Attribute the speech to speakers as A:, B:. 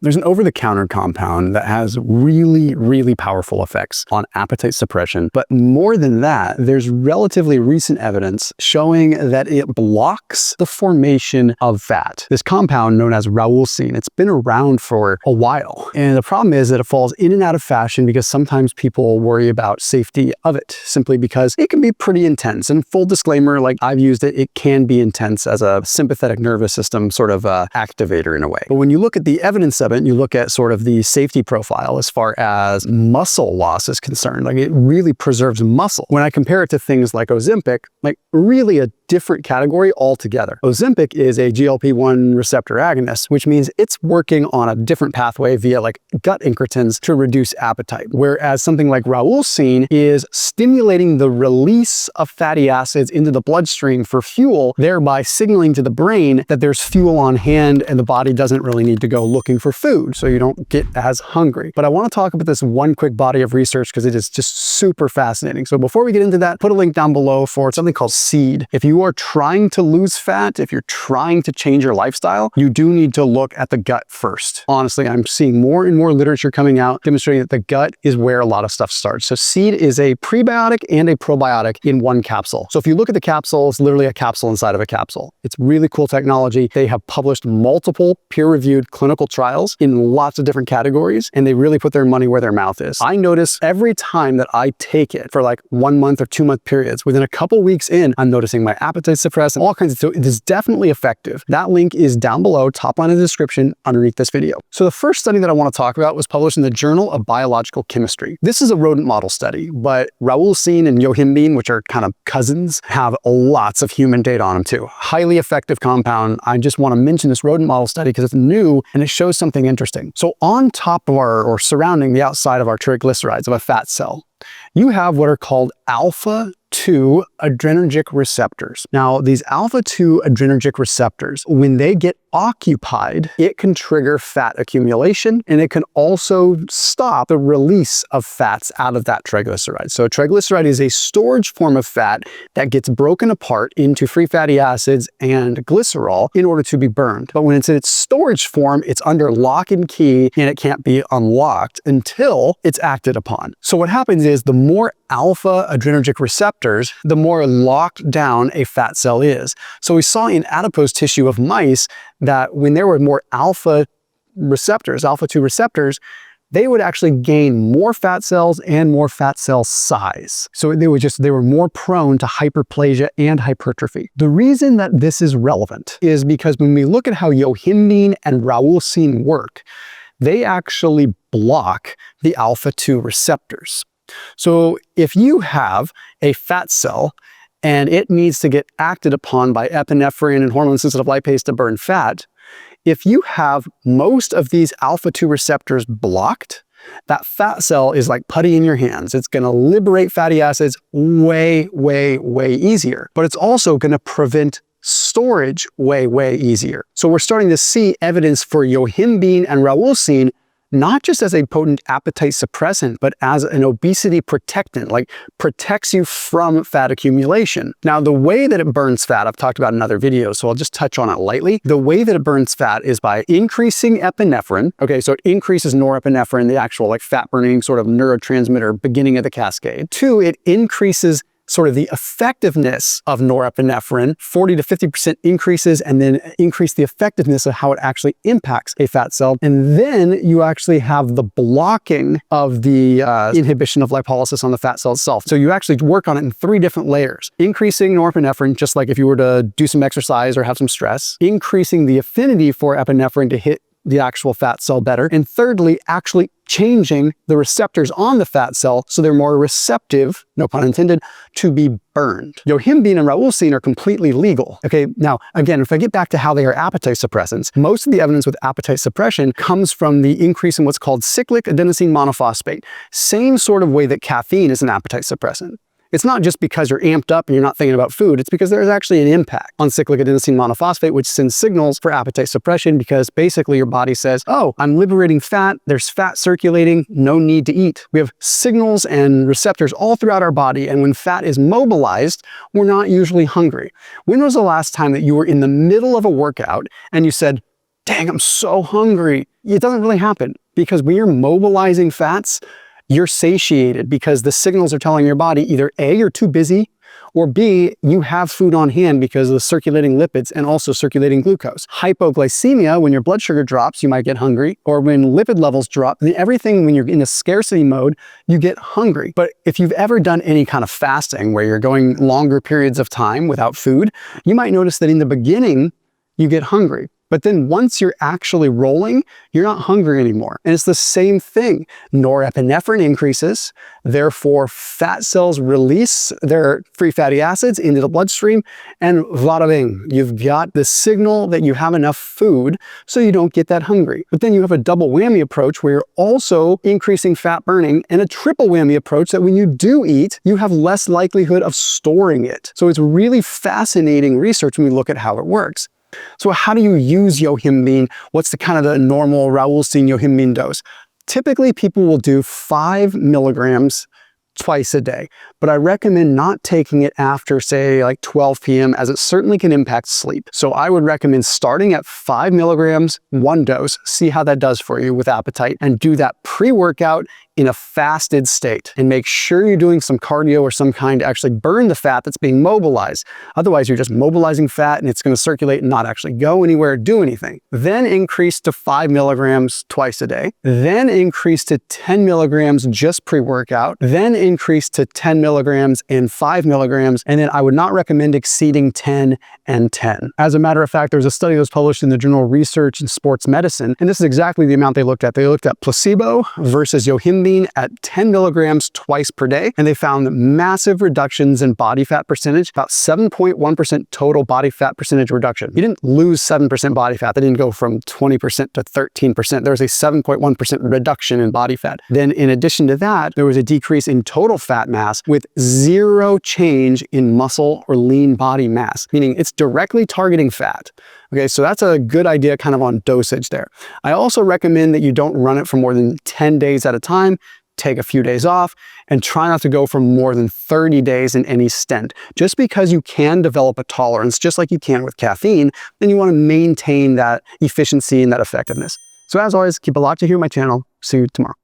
A: There's an over-the-counter compound that has really, really powerful effects on appetite suppression. But more than that, there's relatively recent evidence showing that it blocks the formation of fat. This compound, known as rauwolsine, it's been around for a while. And the problem is that it falls in and out of fashion because sometimes people worry about safety of it, simply because it can be pretty intense. And full disclaimer, like I've used it, it can be intense as a sympathetic nervous system sort of activator in a way. But when you look at the evidence of it, you look at sort of the safety profile as far as muscle loss is concerned, like it really preserves muscle. When I compare it to things like Ozempic, like really a different category altogether. Ozempic is a GLP-1 receptor agonist, which means it's working on a different pathway via like gut incretins to reduce appetite. Whereas something like rauwolsine is stimulating the release of fatty acids into the bloodstream for fuel, thereby signaling to the brain that there's fuel on hand and the body doesn't really need to go looking for food, so you don't get as hungry. But I want to talk about this one quick body of research because it is just super fascinating. So before we get into that, put a link down below for something called SEED. If you are trying to lose fat, if you're trying to change your lifestyle, you do need to look at the gut first. Honestly, I'm seeing more and more literature coming out demonstrating that the gut is where a lot of stuff starts. So SEED is a prebiotic and a probiotic in one capsule. So if you look at the capsule, it's literally a capsule inside of a capsule. It's really cool technology. They have published multiple peer-reviewed clinical trials in lots of different categories, and they really put their money where their mouth is. I notice every time that I take it for like 1 month or 2 month periods, within a couple weeks in, I'm noticing my appetite suppressed and all kinds of, so it is definitely effective. That link is down below, top line of the description underneath this video. So the first study that I want to talk about was published in the Journal of Biological Chemistry. This is a rodent model study, but rauwolsine and yohimbine, which are kind of cousins, have lots of human data on them too. Highly effective compound. I just want to mention this rodent model study because it's new and it shows something interesting. So on top of or surrounding the outside of our triglycerides of a fat cell, you have what are called alpha-2 adrenergic receptors. Now, these alpha-2 adrenergic receptors, when they get occupied, it can trigger fat accumulation, and it can also stop the release of fats out of that triglyceride. So a triglyceride is a storage form of fat that gets broken apart into free fatty acids and glycerol in order to be burned. But when it's in its storage form, it's under lock and key, and it can't be unlocked until it's acted upon. So what happens is the more alpha adrenergic receptors, the more locked down a fat cell is. So we saw in adipose tissue of mice that when there were more alpha receptors, alpha-2 receptors, they would actually gain more fat cells and more fat cell size. So they were more prone to hyperplasia and hypertrophy. The reason that this is relevant is because when we look at how yohimbine and rauwolsine work, they actually block the alpha-2 receptors. So if you have a fat cell and it needs to get acted upon by epinephrine and hormone-sensitive lipase to burn fat, if you have most of these alpha-2 receptors blocked, that fat cell is like putty in your hands. It's going to liberate fatty acids way, way, way easier. But it's also going to prevent storage way, way easier. So we're starting to see evidence for yohimbine and rauwolsine not just as a potent appetite suppressant, but as an obesity protectant, like protects you from fat accumulation. Now, the way that it burns fat, I've talked about in other videos, so I'll just touch on it lightly. The way that it burns fat is by increasing epinephrine. Okay, so it increases norepinephrine, the actual like fat burning sort of neurotransmitter beginning of the cascade. 2, it increases sort of the effectiveness of norepinephrine, 40 to 50% increases, and then increase the effectiveness of how it actually impacts a fat cell. And then you actually have the blocking of the inhibition of lipolysis on the fat cell itself. So you actually work on it in 3 different layers. Increasing norepinephrine, just like if you were to do some exercise or have some stress. Increasing the affinity for epinephrine to hit the actual fat cell better. And thirdly, actually changing the receptors on the fat cell so they're more receptive, no pun intended, to be burned. Yohimbine and rauwolsine are completely legal. Okay, now again, if I get back to how they are appetite suppressants, most of the evidence with appetite suppression comes from the increase in what's called cyclic adenosine monophosphate. Same sort of way that caffeine is an appetite suppressant. It's not just because you're amped up and you're not thinking about food, it's because there's actually an impact on cyclic adenosine monophosphate, which sends signals for appetite suppression because basically your body says, oh, I'm liberating fat, there's fat circulating, no need to eat. We have signals and receptors all throughout our body, and when fat is mobilized, we're not usually hungry. When was the last time that you were in the middle of a workout and you said, dang, I'm so hungry. It doesn't really happen because when you're mobilizing fats, you're satiated because the signals are telling your body either A, you're too busy, or B, you have food on hand because of the circulating lipids and also circulating glucose. Hypoglycemia, when your blood sugar drops, you might get hungry, or when lipid levels drop, then everything, when you're in a scarcity mode, you get hungry. But if you've ever done any kind of fasting where you're going longer periods of time without food, you might notice that in the beginning, you get hungry. But then once you're actually rolling, you're not hungry anymore. And it's the same thing. Norepinephrine increases, therefore fat cells release their free fatty acids into the bloodstream, and vada bing, you've got the signal that you have enough food so you don't get that hungry. But then you have a double whammy approach where you're also increasing fat burning, and a triple whammy approach that when you do eat, you have less likelihood of storing it. So it's really fascinating research when we look at how it works. So how do you use yohimbine? What's the kind of the normal Raoulstein yohimbine dose? Typically, people will do 5 milligrams twice a day, but I recommend not taking it after, say, like 12 p.m. as it certainly can impact sleep. So I would recommend starting at 5 milligrams, one dose, see how that does for you with appetite, and do that pre-workout in a fasted state. And make sure you're doing some cardio or some kind to actually burn the fat that's being mobilized. Otherwise, you're just mobilizing fat and it's going to circulate and not actually go anywhere, do anything. Then increase to 5 milligrams twice a day. Then increase to 10 milligrams just pre-workout. Then increase to 10 milligrams and 5 milligrams. And then I would not recommend exceeding 10 and 10. As a matter of fact, there was a study that was published in the journal Research in Sports Medicine, and this is exactly the amount they looked at. They looked at placebo versus yohimbine at 10 milligrams twice per day, and they found massive reductions in body fat percentage, about 7.1% total body fat percentage reduction. You didn't lose 7% body fat. That didn't go from 20% to 13%. There was a 7.1% reduction in body fat. Then in addition to that, there was a decrease in total fat mass with zero change in muscle or lean body mass, meaning it's directly targeting fat. Okay, so that's a good idea kind of on dosage there. I also recommend that you don't run it for more than 10 days at a time. Take a few days off and try not to go for more than 30 days in any stint. Just because you can develop a tolerance, just like you can with caffeine, then you want to maintain that efficiency and that effectiveness. So as always, keep a lot to hear my channel. See you tomorrow.